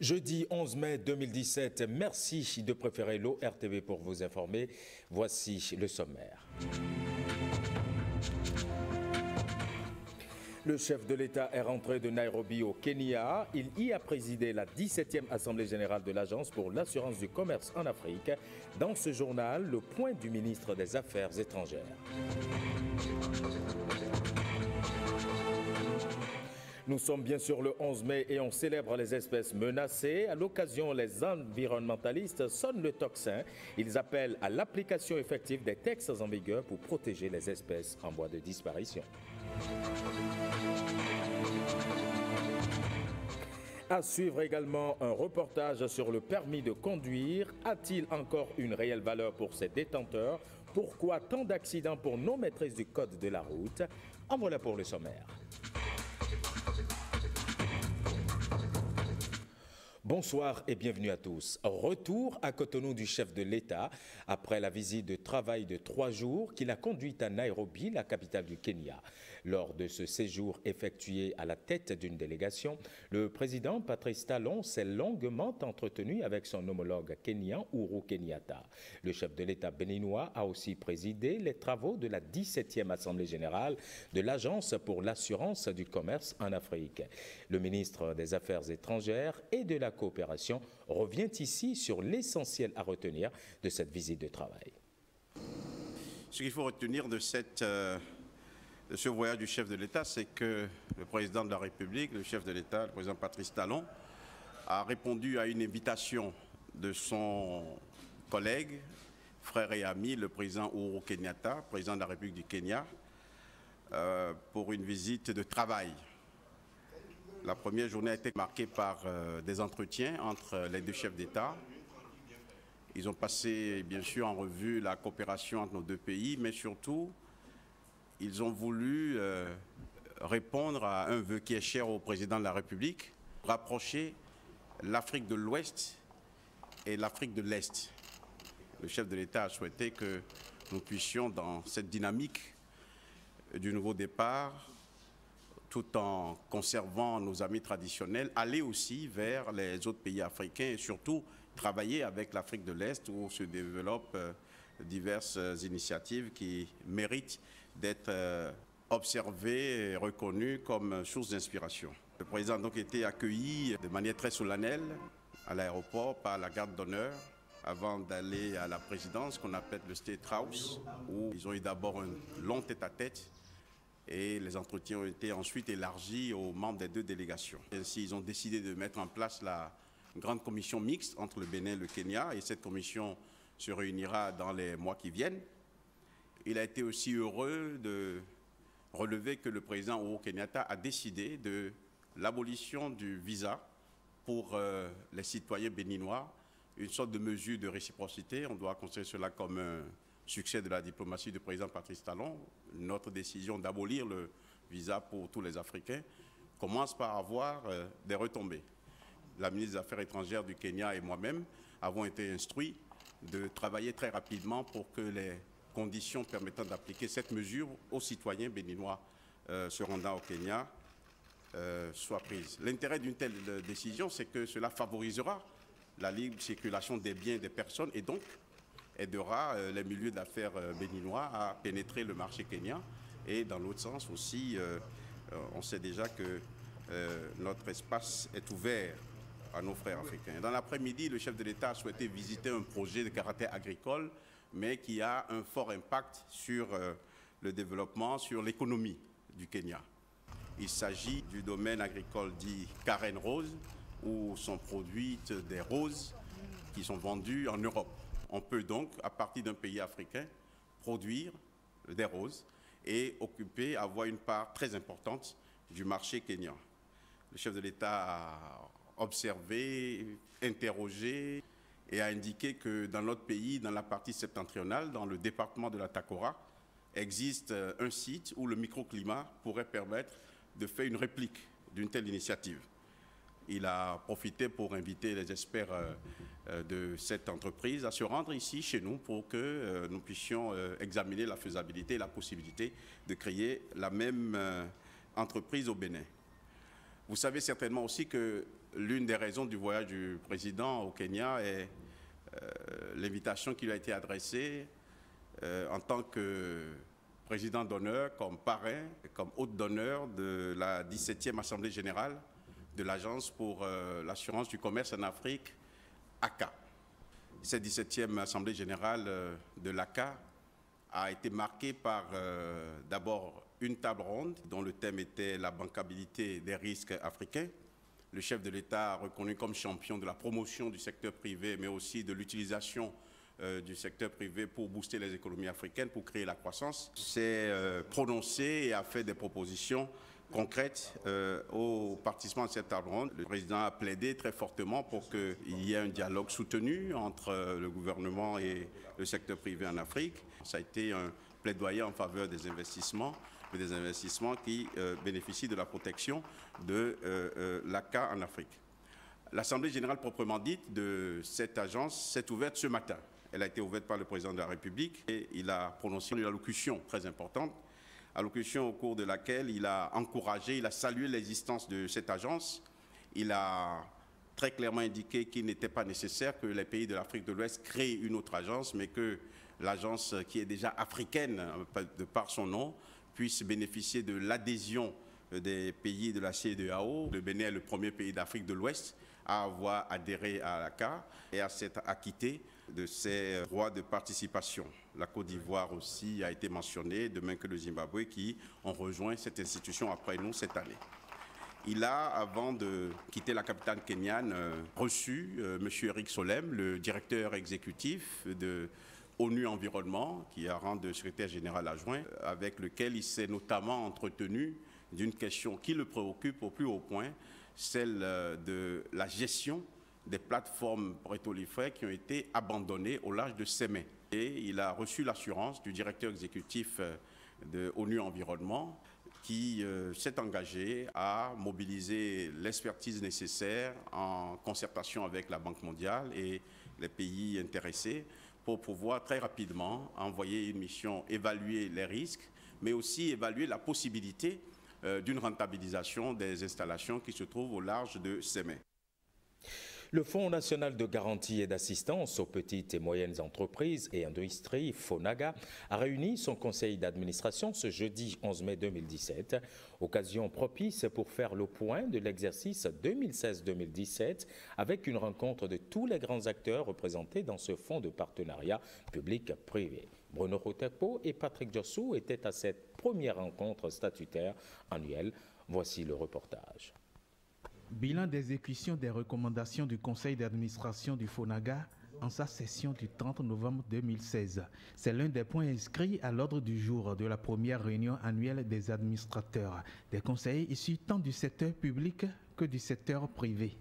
Jeudi 11 mai 2017, merci de préférer l'ORTV pour vous informer. Voici le sommaire. Le chef de l'État est rentré de Nairobi au Kenya. Il y a présidé la 17e Assemblée générale de l'Agence pour l'assurance du commerce en Afrique. Dans ce journal, le point du ministre des Affaires étrangères. Nous sommes bien sûr le 11 mai et on célèbre les espèces menacées. À l'occasion, les environnementalistes sonnent le tocsin. Ils appellent à l'application effective des textes en vigueur pour protéger les espèces en voie de disparition. À suivre également un reportage sur le permis de conduire. A-t-il encore une réelle valeur pour ses détenteurs? Pourquoi tant d'accidents pour non-maîtrise du code de la route? En voilà pour le sommaire. Bonsoir et bienvenue à tous. Retour à Cotonou du chef de l'État après la visite de travail de 3 jours qu'il a conduite à Nairobi, la capitale du Kenya. Lors de ce séjour effectué à la tête d'une délégation, le président Patrice Talon s'est longuement entretenu avec son homologue kenyan Uhuru Kenyatta. Le chef de l'État béninois a aussi présidé les travaux de la 17e Assemblée générale de l'Agence pour l'assurance du commerce en Afrique. Le ministre des Affaires étrangères et de la coopération revient ici sur l'essentiel à retenir de cette visite de travail. Ce qu'il faut retenir de ce voyage du chef de l'État, c'est que le président de la République, le chef de l'État, le président Patrice Talon, a répondu à une invitation de son collègue, frère et ami, le président Uhuru Kenyatta, président de la République du Kenya, pour une visite de travail. La première journée a été marquée par des entretiens entre les deux chefs d'État. Ils ont passé, bien sûr, en revue la coopération entre nos deux pays, mais surtout, ils ont voulu répondre à un vœu qui est cher au président de la République, rapprocher l'Afrique de l'Ouest et l'Afrique de l'Est. Le chef de l'État a souhaité que nous puissions, dans cette dynamique du nouveau départ, tout en conservant nos amis traditionnels, aller aussi vers les autres pays africains et surtout travailler avec l'Afrique de l'Est où se développent diverses initiatives qui méritent d'être observées et reconnues comme source d'inspiration. Le président a donc été accueilli de manière très solennelle à l'aéroport par la garde d'honneur avant d'aller à la présidence qu'on appelle le State House, où ils ont eu d'abord un long tête-à-tête. Et les entretiens ont été ensuite élargis aux membres des deux délégations. Ainsi, ils ont décidé de mettre en place la grande commission mixte entre le Bénin et le Kenya. Et cette commission se réunira dans les mois qui viennent. Il a été aussi heureux de relever que le président Uhuru Kenyatta a décidé de l'abolition du visa pour les citoyens béninois, une sorte de mesure de réciprocité. On doit considérer cela comme un succès de la diplomatie du président Patrice Talon. Notre décision d'abolir le visa pour tous les Africains commence par avoir des retombées. La ministre des Affaires étrangères du Kenya et moi-même avons été instruits de travailler très rapidement pour que les conditions permettant d'appliquer cette mesure aux citoyens béninois se rendant au Kenya soient prises. L'intérêt d'une telle décision, c'est que cela favorisera la libre circulation des biens et des personnes et donc aidera les milieux d'affaires béninois à pénétrer le marché kenyan. Et dans l'autre sens aussi, on sait déjà que notre espace est ouvert à nos frères africains. Dans l'après-midi, le chef de l'État a souhaité visiter un projet de caractère agricole, mais qui a un fort impact sur le développement, sur l'économie du Kenya. Il s'agit du domaine agricole dit Karen Rose, où sont produites des roses qui sont vendues en Europe. On peut donc, à partir d'un pays africain, produire des roses et avoir une part très importante du marché kenyan. Le chef de l'État a observé, interrogé et a indiqué que dans notre pays, dans la partie septentrionale, dans le département de la Takora, existe un site où le microclimat pourrait permettre de faire une réplique d'une telle initiative. Il a profité pour inviter les experts de cette entreprise à se rendre ici, chez nous, pour que nous puissions examiner la faisabilité et la possibilité de créer la même entreprise au Bénin. Vous savez certainement aussi que l'une des raisons du voyage du président au Kenya est l'invitation qui lui a été adressée en tant que président d'honneur, comme parrain, comme hôte d'honneur de la 17e Assemblée générale de l'Agence pour l'assurance du commerce en Afrique, ACA. Cette 17e Assemblée générale de l'ACA a été marquée par d'abord une table ronde dont le thème était la bancabilité des risques africains. Le chef de l'État, reconnu comme champion de la promotion du secteur privé, mais aussi de l'utilisation du secteur privé pour booster les économies africaines, pour créer la croissance, s'est prononcé et a fait des propositions concrètes aux participants de cette table ronde. Le président a plaidé très fortement pour qu'il y ait un dialogue soutenu entre le gouvernement et le secteur privé en Afrique. Ça a été un plaidoyer en faveur des investissements qui bénéficient de la protection de l'ACA en Afrique. L'Assemblée générale proprement dite de cette agence s'est ouverte ce matin. Elle a été ouverte par le président de la République et il a prononcé une allocution très importante, allocution au cours de laquelle il a encouragé, il a salué l'existence de cette agence. Il a très clairement indiqué qu'il n'était pas nécessaire que les pays de l'Afrique de l'Ouest créent une autre agence, mais que l'agence qui est déjà africaine de par son nom puisse bénéficier de l'adhésion des pays de la CEDEAO. Le Bénin est le premier pays d'Afrique de l'Ouest à avoir adhéré à l'ACA et à s'être acquitté de ses droits de participation. La Côte d'Ivoire aussi a été mentionnée, de même que le Zimbabwe, qui ont rejoint cette institution après nous cette année. Il a, avant de quitter la capitale kenyane, reçu M. Eric Solem, le directeur exécutif de ONU Environnement, qui a rang de secrétaire général adjoint, avec lequel il s'est notamment entretenu d'une question qui le préoccupe au plus haut point, celle de la gestion des plateformes pétrolifères qui ont été abandonnées au large de Sémé. Et il a reçu l'assurance du directeur exécutif de ONU Environnement qui s'est engagé à mobiliser l'expertise nécessaire en concertation avec la Banque mondiale et les pays intéressés pour pouvoir très rapidement envoyer une mission, évaluer les risques, mais aussi évaluer la possibilité d'une rentabilisation des installations qui se trouvent au large de Sémé. Le Fonds national de garantie et d'assistance aux petites et moyennes entreprises et industries, FONAGA, a réuni son conseil d'administration ce jeudi 11 mai 2017, occasion propice pour faire le point de l'exercice 2016-2017 avec une rencontre de tous les grands acteurs représentés dans ce fonds de partenariat public-privé. Bruno Rotepo et Patrick Jossou étaient à cette première rencontre statutaire annuelle. Voici le reportage. Bilan d'exécution des recommandations du conseil d'administration du FONAGA en sa session du 30 novembre 2016. C'est l'un des points inscrits à l'ordre du jour de la première réunion annuelle des administrateurs, des conseillers issus tant du secteur public que du secteur privé.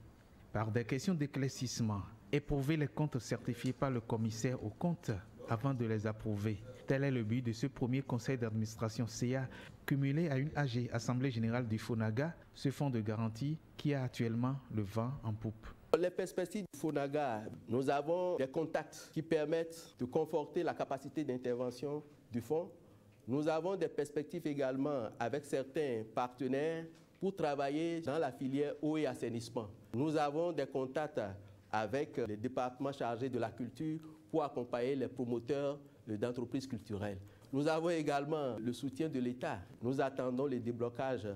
Par des questions d'éclaircissement, éprouver les comptes certifiés par le commissaire aux comptes avant de les approuver. Tel est le but de ce premier conseil d'administration CA, cumulé à une AG, Assemblée générale du FONAGA, ce fonds de garantie qui a actuellement le vent en poupe. Les perspectives du FONAGA, nous avons des contacts qui permettent de conforter la capacité d'intervention du fonds. Nous avons des perspectives également avec certains partenaires pour travailler dans la filière eau et assainissement. Nous avons des contacts avec les départements chargés de la culture pour accompagner les promoteurs d'entreprises culturelles. Nous avons également le soutien de l'État. Nous attendons le déblocage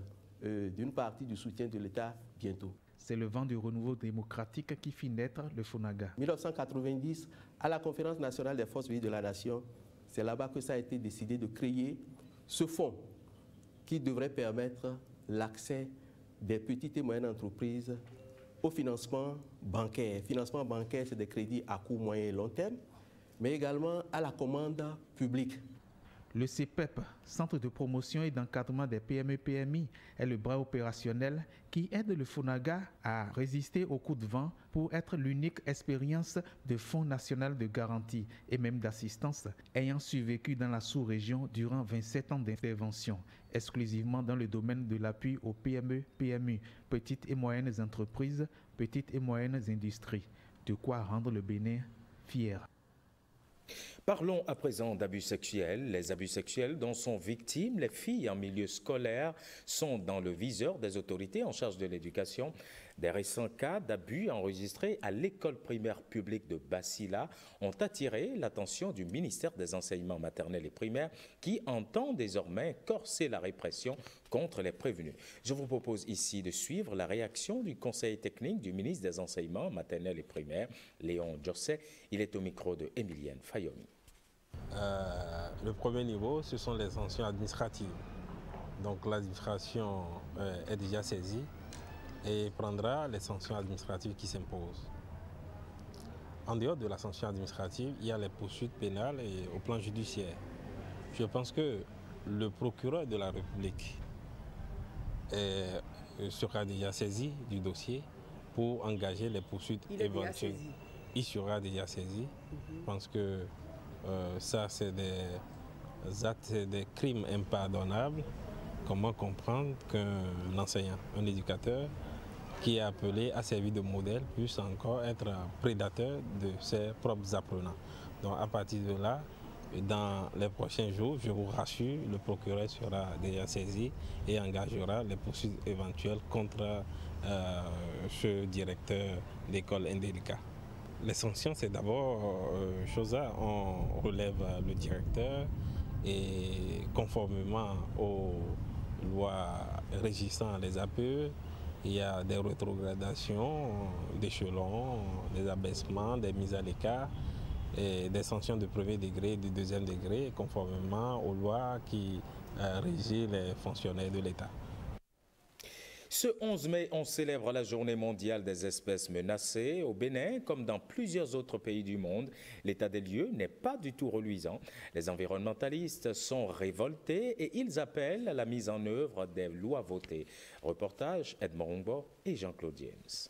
d'une partie du soutien de l'État bientôt. C'est le vent du renouveau démocratique qui fit naître le FONAGA. En 1990, à la Conférence nationale des forces vives de la nation, c'est là-bas que ça a été décidé de créer ce fonds qui devrait permettre l'accès des petites et moyennes entreprises au financement bancaire. Financement bancaire, c'est des crédits à court, moyen et long terme, mais également à la commande publique. Le CEPEP, Centre de promotion et d'encadrement des PME-PMI, est le bras opérationnel qui aide le FONAGA à résister aux coups de vent pour être l'unique expérience de Fonds national de garantie et même d'assistance ayant survécu dans la sous-région durant 27 ans d'intervention, exclusivement dans le domaine de l'appui aux PME-PMI, petites et moyennes entreprises, petites et moyennes industries. De quoi rendre le Bénin fier. Parlons à présent d'abus sexuels. Les abus sexuels dont sont victimes les filles en milieu scolaire sont dans le viseur des autorités en charge de l'éducation. Des récents cas d'abus enregistrés à l'école primaire publique de Bassila ont attiré l'attention du ministère des Enseignements maternels et primaires qui entend désormais corser la répression contre les prévenus. Je vous propose ici de suivre la réaction du conseil technique du ministre des Enseignements maternels et primaires, Léon Josset. Il est au micro de Emilienne Fayomi. Le premier niveau, ce sont les sanctions administratives. Donc l'administration est déjà saisie et prendra les sanctions administratives qui s'imposent. En dehors de la sanction administrative, il y a les poursuites pénales et au plan judiciaire. Je pense que le procureur de la République sera déjà saisi du dossier pour engager les poursuites éventuelles. Il sera déjà saisi. Je pense que ça, c'est des actes, des crimes impardonnables. Comment comprendre qu'un enseignant, un éducateur, qui est appelé à servir de modèle, puisse encore être prédateur de ses propres apprenants. Donc à partir de là, dans les prochains jours, je vous rassure, le procureur sera déjà saisi et engagera les poursuites éventuelles contre ce directeur d'école indélicat. Les sanctions, c'est d'abord on relève le directeur et conformément aux lois régissant les APE, il y a des rétrogradations d'échelons, des abaissements, des mises à l'écart et des sanctions de premier degré et de deuxième degré, conformément aux lois qui régissent les fonctionnaires de l'État. Ce 11 mai, on célèbre la journée mondiale des espèces menacées. Au Bénin, comme dans plusieurs autres pays du monde, l'état des lieux n'est pas du tout reluisant. Les environnementalistes sont révoltés et ils appellent à la mise en œuvre des lois votées. Reportage Edmond Rungbo et Jean-Claude James.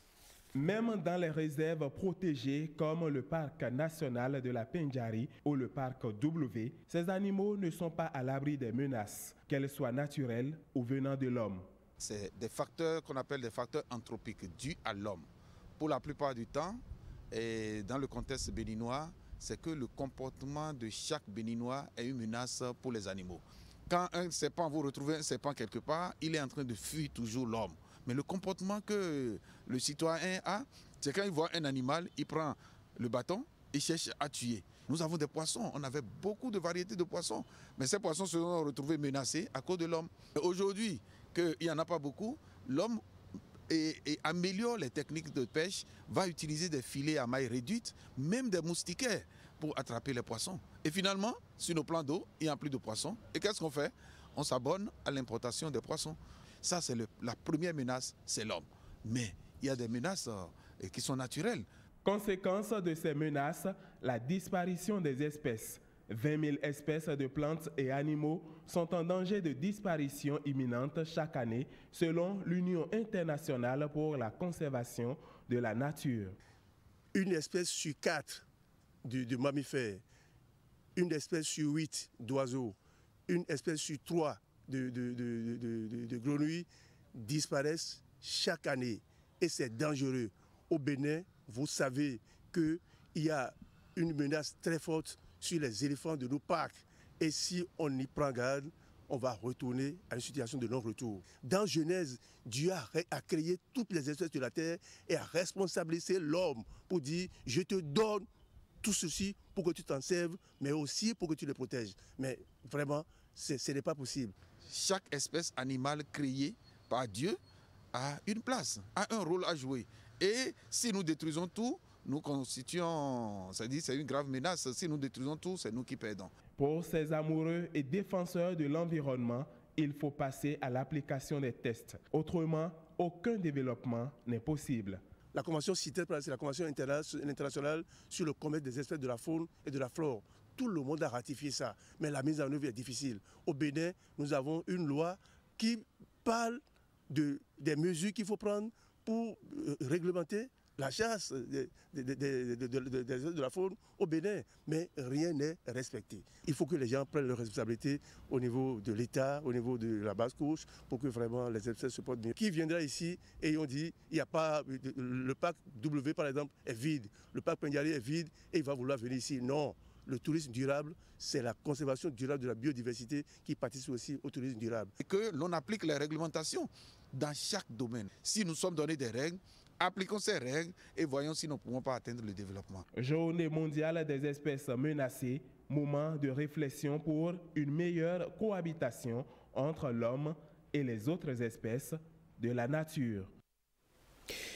Même dans les réserves protégées comme le parc national de la Pendjari ou le parc W, ces animaux ne sont pas à l'abri des menaces, qu'elles soient naturelles ou venant de l'homme. C'est des facteurs qu'on appelle des facteurs anthropiques dus à l'homme. Pour la plupart du temps, et dans le contexte béninois, c'est que le comportement de chaque Béninois est une menace pour les animaux. Quand un serpent, vous retrouvez un serpent quelque part, il est en train de fuir toujours l'homme. Mais le comportement que le citoyen a, c'est quand il voit un animal, il prend le bâton, il cherche à tuer. Nous avons des poissons, on avait beaucoup de variétés de poissons, mais ces poissons se sont retrouvés menacés à cause de l'homme. Aujourd'hui, qu'il n'y en a pas beaucoup, l'homme améliore les techniques de pêche, va utiliser des filets à maille réduite, même des moustiquaires pour attraper les poissons. Et finalement, sur nos plans d'eau, il n'y a plus de poissons. Et qu'est-ce qu'on fait? On s'abonne à l'importation des poissons. Ça, c'est la première menace, c'est l'homme. Mais il y a des menaces qui sont naturelles. Conséquence de ces menaces, la disparition des espèces. 20 000 espèces de plantes et animaux sont en danger de disparition imminente chaque année, selon l'Union internationale pour la conservation de la nature. Une espèce sur 4 de mammifères, une espèce sur 8 d'oiseaux, une espèce sur 3 de grenouilles disparaissent chaque année. Et c'est dangereux. Au Bénin, vous savez qu'il y a une menace très forte sur les éléphants de nos parcs. Et si on y prend garde, on va retourner à une situation de non-retour. Dans Genèse, Dieu a créé toutes les espèces de la terre et a responsabilisé l'homme pour dire « Je te donne tout ceci pour que tu t'en serves, mais aussi pour que tu les protèges. » Mais vraiment, ce n'est pas possible. Chaque espèce animale créée par Dieu a une place, a un rôle à jouer. Et si nous détruisons tout, nous constituons, c'est une grave menace. Si nous détruisons tout, c'est nous qui perdons. Pour ces amoureux et défenseurs de l'environnement, il faut passer à l'application des tests. Autrement, aucun développement n'est possible. La convention citée, c'est la convention internationale sur le commerce des espèces de la faune et de la flore. Tout le monde a ratifié ça, mais la mise en œuvre est difficile. Au Bénin, nous avons une loi qui parle des mesures qu'il faut prendre pour réglementer la chasse de la faune au Bénin, mais rien n'est respecté. Il faut que les gens prennent leurs responsabilités au niveau de l'État, au niveau de la basse couche, pour que vraiment les espèces se portent bien. Qui viendra ici et on dit, il n'y a pas, le parc W par exemple est vide, le parc Pendjari est vide et il va vouloir venir ici. Non, le tourisme durable, c'est la conservation durable de la biodiversité qui participe aussi au tourisme durable. Et que l'on applique les réglementations dans chaque domaine. Si nous sommes donnés des règles, appliquons ces règles et voyons si nous ne pouvons pas atteindre le développement. Journée mondiale des espèces menacées, moment de réflexion pour une meilleure cohabitation entre l'homme et les autres espèces de la nature.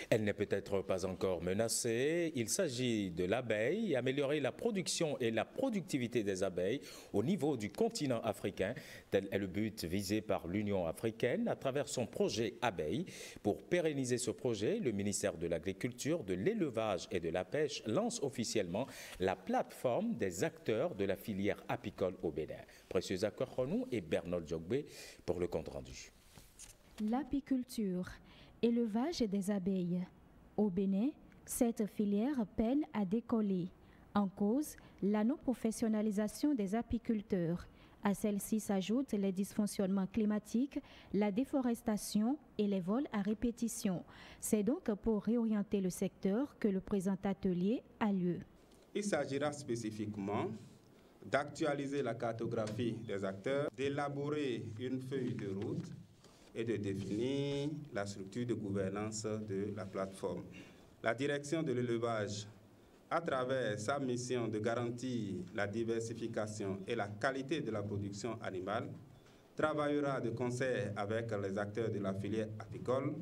Elle n'est peut-être pas encore menacée. Il s'agit de l'abeille, améliorer la production et la productivité des abeilles au niveau du continent africain. Tel est le but visé par l'Union africaine à travers son projet Abeille. Pour pérenniser ce projet, le ministère de l'Agriculture, de l'Élevage et de la Pêche lance officiellement la plateforme des acteurs de la filière apicole au Bénin. Précieux Akwaronou et Bernard Djogbe pour le compte-rendu. L'apiculture. Élevage des abeilles. Au Bénin, cette filière peine à décoller. En cause, la non-professionnalisation des apiculteurs. À celle-ci s'ajoutent les dysfonctionnements climatiques, la déforestation et les vols à répétition. C'est donc pour réorienter le secteur que le présent atelier a lieu. Il s'agira spécifiquement d'actualiser la cartographie des acteurs, d'élaborer une feuille de route et de définir la structure de gouvernance de la plateforme. La direction de l'élevage, à travers sa mission de garantir la diversification et la qualité de la production animale, travaillera de concert avec les acteurs de la filière apicole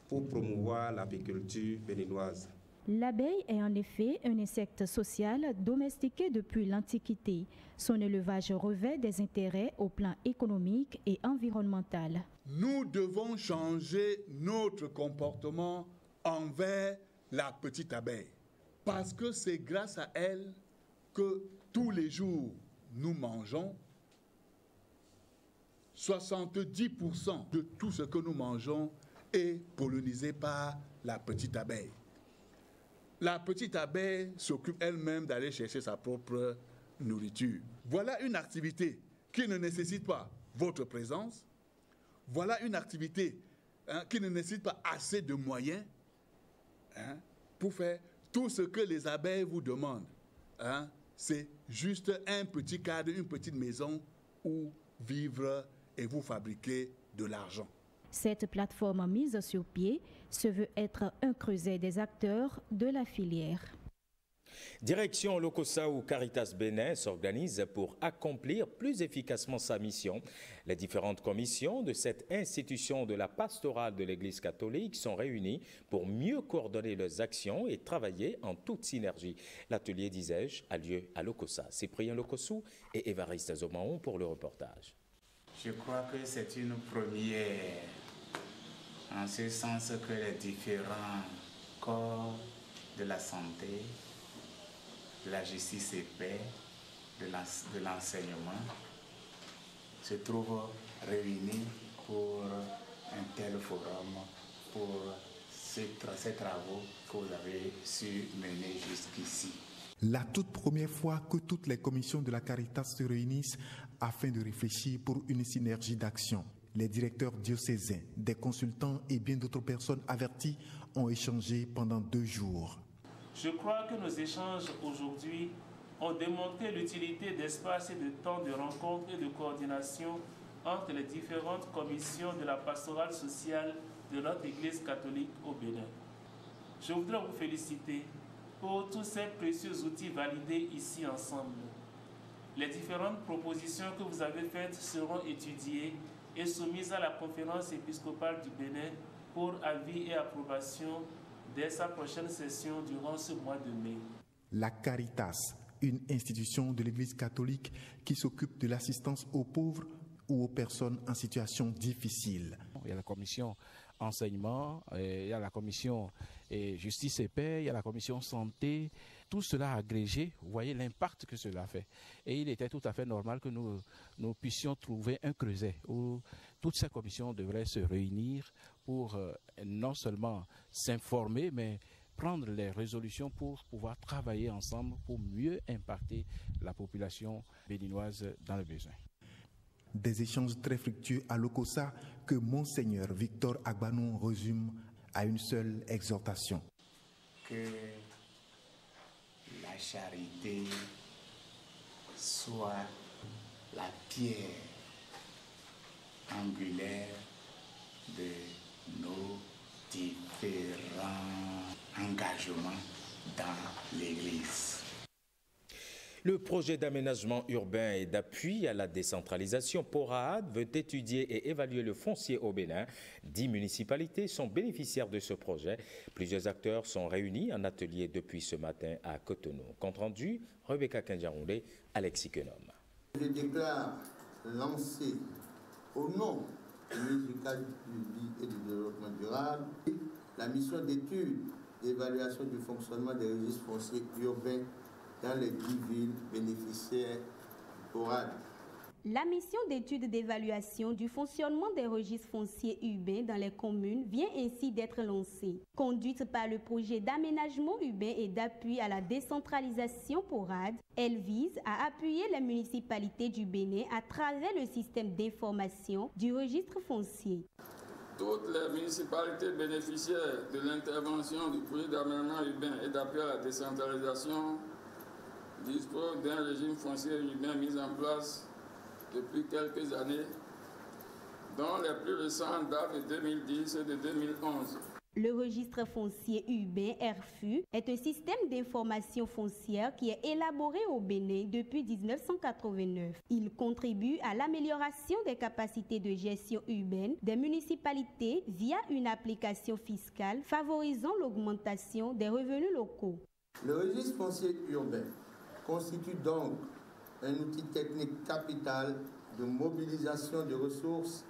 pour promouvoir l'apiculture béninoise. L'abeille est en effet un insecte social domestiqué depuis l'Antiquité. Son élevage revêt des intérêts au plan économique et environnemental. Nous devons changer notre comportement envers la petite abeille. Parce que c'est grâce à elle que tous les jours nous mangeons. 70% de tout ce que nous mangeons est pollinisé par la petite abeille. La petite abeille s'occupe elle-même d'aller chercher sa propre nourriture. Voilà une activité qui ne nécessite pas votre présence. Voilà une activité qui ne nécessite pas assez de moyens pour faire tout ce que les abeilles vous demandent. C'est juste un petit cadre, une petite maison où vivre et vous fabriquer de l'argent. Cette plateforme mise sur pied se veut être un creuset des acteurs de la filière. Direction Lokossa où Caritas Bénin s'organise pour accomplir plus efficacement sa mission. Les différentes commissions de cette institution de la pastorale de l'Église catholique sont réunies pour mieux coordonner leurs actions et travailler en toute synergie. L'atelier, disais-je, a lieu à Lokossa. Cyprien Lokossou et Évariste Zomaon pour le reportage. Je crois que c'est une première, en ce sens que les différents corps de la santé, de la justice et paix, de l'enseignement, se trouvent réunis pour un tel forum, pour ces travaux que vous avez su mener jusqu'ici. La toute première fois que toutes les commissions de la Caritas se réunissent afin de réfléchir pour une synergie d'action. Les directeurs diocésains, des consultants et bien d'autres personnes averties ont échangé pendant 2 jours. Je crois que nos échanges aujourd'hui ont démontré l'utilité d'espaces et de temps de rencontre et de coordination entre les différentes commissions de la pastorale sociale de notre Église catholique au Bénin. Je voudrais vous féliciter pour tous ces précieux outils validés ici ensemble. Les différentes propositions que vous avez faites seront étudiées et soumises à la conférence épiscopale du Bénin pour avis et approbation dès sa prochaine session durant ce mois de mai. La Caritas, une institution de l'Église catholique qui s'occupe de l'assistance aux pauvres ou aux personnes en situation difficile. Il y a la commission enseignement, il y a la commission justice et paix, il y a la commission santé. Tout cela agrégé, vous voyez l'impact que cela fait. Et il était tout à fait normal que nous puissions trouver un creuset où toutes ces commissions devraient se réunir pour non seulement s'informer, mais prendre les résolutions pour pouvoir travailler ensemble pour mieux impacter la population béninoise dans le besoin. Des échanges très fructueux à Lokossa que Monseigneur Victor Agbanou résume à une seule exhortation. Que la charité soit la pierre angulaire de nos différents engagements dans l'Église. Le projet d'aménagement urbain et d'appui à la décentralisation PORAD veut étudier et évaluer le foncier au Bénin. 10 municipalités sont bénéficiaires de ce projet. Plusieurs acteurs sont réunis en atelier depuis ce matin à Cotonou. Compte rendu, Rebecca Kenjaroundé, Alexis Kenom. Je déclare lancé au nom du ministère du Public et du Développement durable la mission d'étude d'évaluation du fonctionnement des registres fonciers urbains dans les 10 villes bénéficiaires du PORAD. La mission d'étude d'évaluation du fonctionnement des registres fonciers urbains dans les communes vient ainsi d'être lancée. Conduite par le projet d'aménagement urbain et d'appui à la décentralisation PORAD, elle vise à appuyer les municipalités du Bénin à travers le système d'information du registre foncier. Toutes les municipalités bénéficiaires de l'intervention du projet d'aménagement urbain et d'appui à la décentralisation disposent d'un régime foncier urbain mis en place depuis quelques années, dont les plus récents datent de 2010 et de 2011. Le registre foncier urbain RFU est un système d'information foncière qui est élaboré au Bénin depuis 1989. Il contribue à l'amélioration des capacités de gestion urbaine des municipalités via une application fiscale favorisant l'augmentation des revenus locaux. Le registre foncier urbain constitue donc un outil technique capital de mobilisation de ressources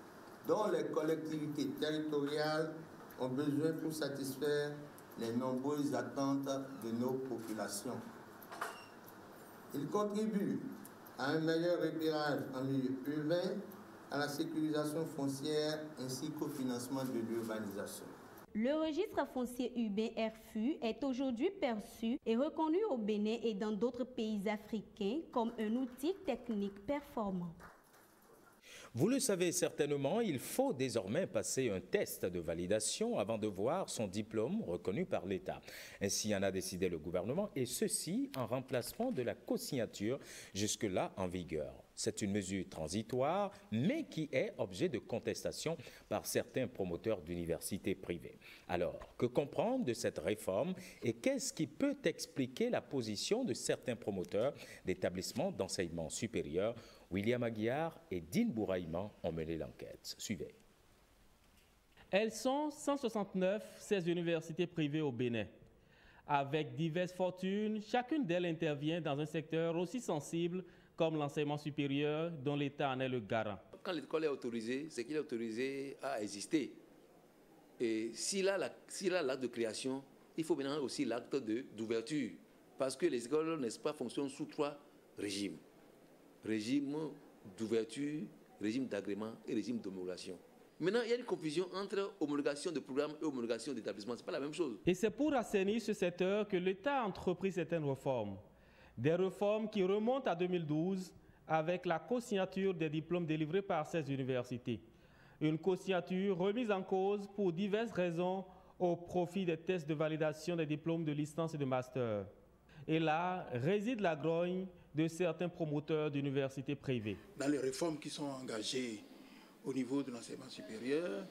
dont les collectivités territoriales ont besoin pour satisfaire les nombreuses attentes de nos populations. Il contribue à un meilleur repérage en milieu urbain, à la sécurisation foncière ainsi qu'au financement de l'urbanisation. Le registre foncier urbain RFU est aujourd'hui perçu et reconnu au Bénin et dans d'autres pays africains comme un outil technique performant. Vous le savez certainement, il faut désormais passer un test de validation avant de voir son diplôme reconnu par l'État. Ainsi en a décidé le gouvernement et ceci en remplacement de la co-signature jusque-là en vigueur. C'est une mesure transitoire, mais qui est objet de contestation par certains promoteurs d'universités privées. Alors, que comprendre de cette réforme et qu'est-ce qui peut expliquer la position de certains promoteurs d'établissements d'enseignement supérieur? William Aguiar et Dean Bouraïman ont mené l'enquête. Suivez. Elles sont 169, ces universités privées au Bénin. Avec diverses fortunes, chacune d'elles intervient dans un secteur aussi sensible comme l'enseignement supérieur dont l'État en est le garant. Quand l'école est autorisée, c'est qu'il est autorisé à exister. Et s'il a l'acte de création, il faut maintenant aussi l'acte d'ouverture. Parce que les écoles, n'est-ce pas, fonctionnent sous 3 régimes. Régime d'ouverture, régime d'agrément et régime d'homologation. Maintenant, il y a une confusion entre homologation de programme et homologation d'établissement. Ce n'est pas la même chose. Et c'est pour assainir ce secteur que l'État a entrepris certaines réformes. Des réformes qui remontent à 2012 avec la co-signature des diplômes délivrés par ces universités. Une co-signature remise en cause pour diverses raisons au profit des tests de validation des diplômes de licence et de master. Et là réside la grogne de certains promoteurs d'universités privées. Dans les réformes qui sont engagées au niveau de l'enseignement supérieur,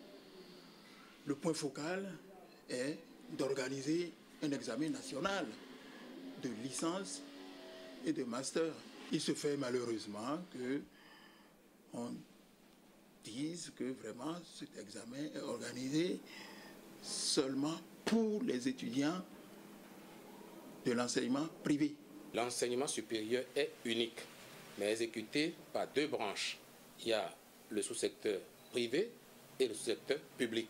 le point focal est d'organiser un examen national de licence et de master. Il se fait malheureusement qu'on dise que vraiment cet examen est organisé seulement pour les étudiants de l'enseignement privé. L'enseignement supérieur est unique, mais exécuté par 2 branches. Il y a le sous-secteur privé et le sous-secteur public.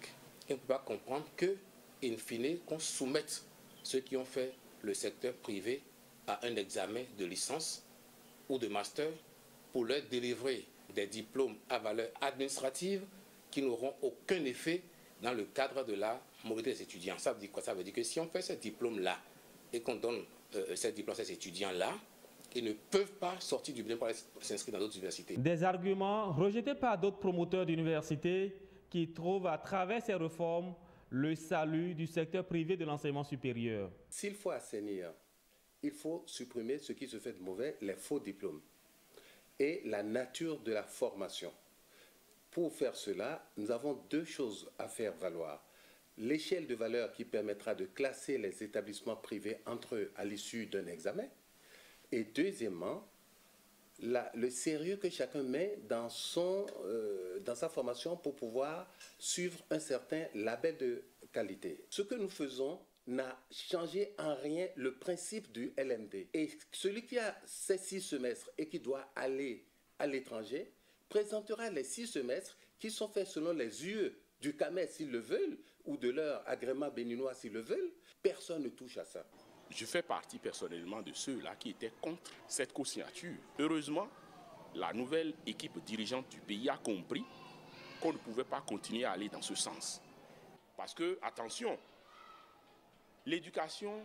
Et on ne peut pas comprendre que, in fine, qu'on soumette ceux qui ont fait le secteur privé à un examen de licence ou de master pour leur délivrer des diplômes à valeur administrative qui n'auront aucun effet dans le cadre de la mobilité des étudiants. Ça veut dire quoi? Ça veut dire que si on fait ces diplômes-là et qu'on donne ces diplômes à ces étudiants-là, ils ne peuvent pas sortir du Bénin pour aller s'inscrire dans d'autres universités. Des arguments rejetés par d'autres promoteurs d'universités qui trouvent à travers ces réformes le salut du secteur privé de l'enseignement supérieur. S'il faut assainir, il faut supprimer ce qui se fait de mauvais, les faux diplômes. et la nature de la formation. Pour faire cela, nous avons deux choses à faire valoir. L'échelle de valeur qui permettra de classer les établissements privés entre eux à l'issue d'un examen. Et deuxièmement, le sérieux que chacun met dans sa formation pour pouvoir suivre un certain label de qualité. Ce que nous faisons n'a changé en rien le principe du LMD. Et celui qui a ces 6 semestres et qui doit aller à l'étranger présentera les 6 semestres qui sont faits selon les UE du CAMES s'ils le veulent, ou de leur agrément béninois s'ils le veulent. Personne ne touche à ça. Je fais partie personnellement de ceux-là qui étaient contre cette co-signature. Heureusement, la nouvelle équipe dirigeante du pays a compris qu'on ne pouvait pas continuer à aller dans ce sens. Parce que, attention, l'éducation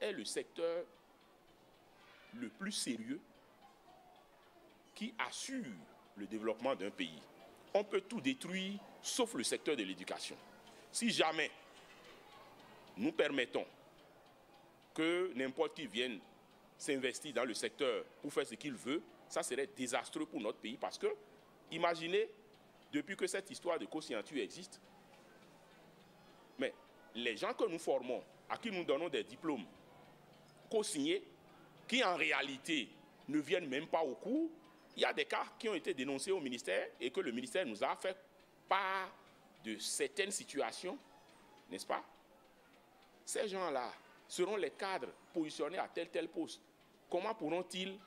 est le secteur le plus sérieux qui assure le développement d'un pays. On peut tout détruire sauf le secteur de l'éducation. Si jamais nous permettons que n'importe qui vienne s'investir dans le secteur pour faire ce qu'il veut, ça serait désastreux pour notre pays parce que, imaginez, depuis que cette histoire de co-signature existe, mais les gens que nous formons, à qui nous donnons des diplômes co-signés, qui en réalité ne viennent même pas au cours, il y a des cas qui ont été dénoncés au ministère et que le ministère nous a fait part de certaines situations, n'est-ce pas? Ces gens-là seront les cadres positionnés à tel poste. Comment pourront-ils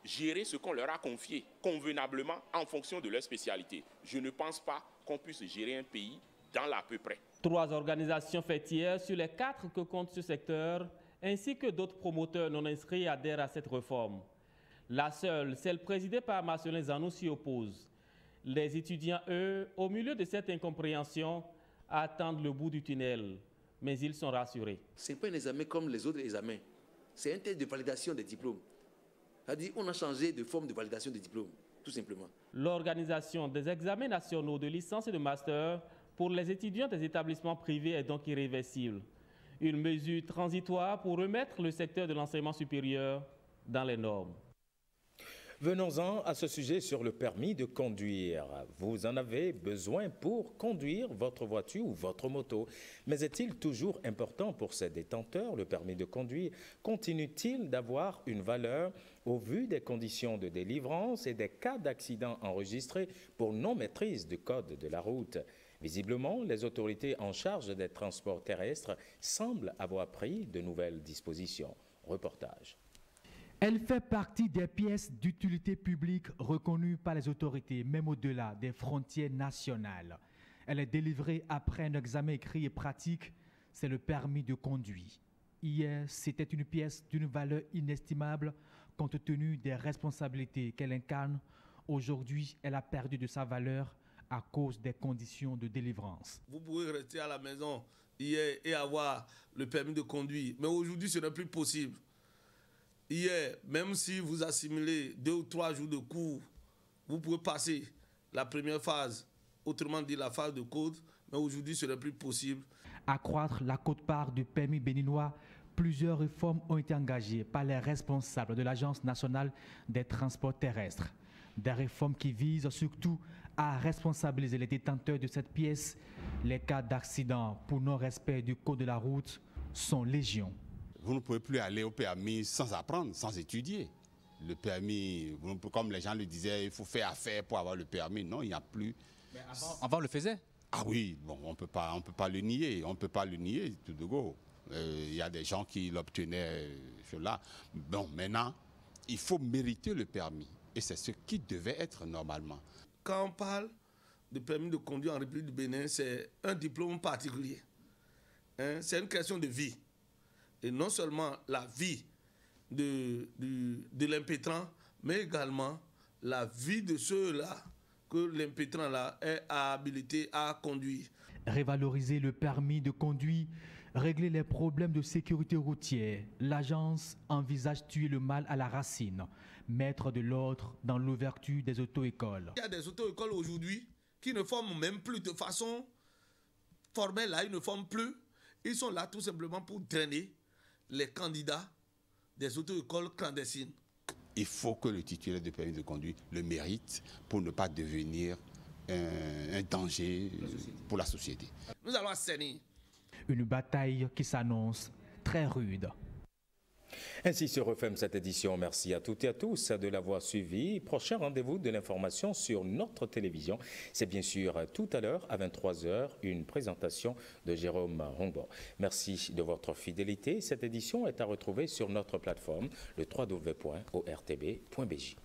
gérer ce qu'on leur a confié convenablement en fonction de leur spécialité? Je ne pense pas qu'on puisse gérer un pays dans l'à peu près. 3 organisations fêtières sur les 4 que compte ce secteur, ainsi que d'autres promoteurs non inscrits adhèrent à cette réforme. La seule, celle présidée par Marcelin Zanou, s'y oppose. Les étudiants, eux, au milieu de cette incompréhension, attendent le bout du tunnel. Mais ils sont rassurés. Ce n'est pas un examen comme les autres examens. C'est un test de validation des diplômes. C'est-à-dire qu'on a changé de forme de validation des diplômes, tout simplement. L'organisation des examens nationaux de licence et de master pour les étudiants des établissements privés est donc irréversible. Une mesure transitoire pour remettre le secteur de l'enseignement supérieur dans les normes. Venons-en à ce sujet sur le permis de conduire. Vous en avez besoin pour conduire votre voiture ou votre moto. Mais est-il toujours important pour ces détenteurs? Le permis de conduire continue-t-il d'avoir une valeur au vu des conditions de délivrance et des cas d'accident enregistrés pour non-maîtrise du code de la route? Visiblement, les autorités en charge des transports terrestres semblent avoir pris de nouvelles dispositions. Reportage. Elle fait partie des pièces d'utilité publique reconnues par les autorités, même au-delà des frontières nationales. Elle est délivrée après un examen écrit et pratique, c'est le permis de conduire. Hier, c'était une pièce d'une valeur inestimable compte tenu des responsabilités qu'elle incarne. Aujourd'hui, elle a perdu de sa valeur à cause des conditions de délivrance. Vous pouvez rester à la maison hier et avoir le permis de conduire, mais aujourd'hui, ce n'est plus possible. Hier, même si vous assimilez 2 ou 3 jours de cours, vous pouvez passer la première phase, autrement dit la phase de code, mais aujourd'hui, ce n'est plus possible. Accroître la quote-part du permis béninois, plusieurs réformes ont été engagées par les responsables de l'Agence nationale des transports terrestres. Des réformes qui visent surtout à responsabiliser les détenteurs de cette pièce. Les cas d'accident pour non-respect du code de la route sont légion. Vous ne pouvez plus aller au permis sans apprendre, sans étudier. Le permis, comme les gens le disaient, il faut faire affaire pour avoir le permis. Non, il n'y a plus. Mais avant, on le faisait? Ah oui, bon, on peut pas le nier. On ne peut pas le nier, tout de go. Il y a des gens qui l'obtenaient cela. Bon, maintenant, il faut mériter le permis. Et c'est ce qui devait être normalement. Quand on parle de permis de conduire en République du Bénin, c'est un diplôme particulier. C'est une question de vie. Et non seulement la vie de l'impétrant, mais également la vie de ceux-là que l'impétrant-là est habilité à conduire. Révaloriser le permis de conduire, régler les problèmes de sécurité routière. L'agence envisage tuer le mal à la racine, mettre de l'ordre dans l'ouverture des auto-écoles. Il y a des auto-écoles aujourd'hui qui ne forment même plus de façon formelle, là, ils ne forment plus. Ils sont là tout simplement pour drainer les candidats des auto-écoles clandestines. il faut que le titulaire de permis de conduire le mérite pour ne pas devenir un danger pour la société. Nous allons assainir. Une bataille qui s'annonce très rude. Ainsi se referme cette édition. Merci à toutes et à tous de l'avoir suivi. Prochain rendez-vous de l'information sur notre télévision. C'est bien sûr tout à l'heure à 23h, une présentation de Jérôme Hongbo. Merci de votre fidélité. Cette édition est à retrouver sur notre plateforme, le www.ortb.bj.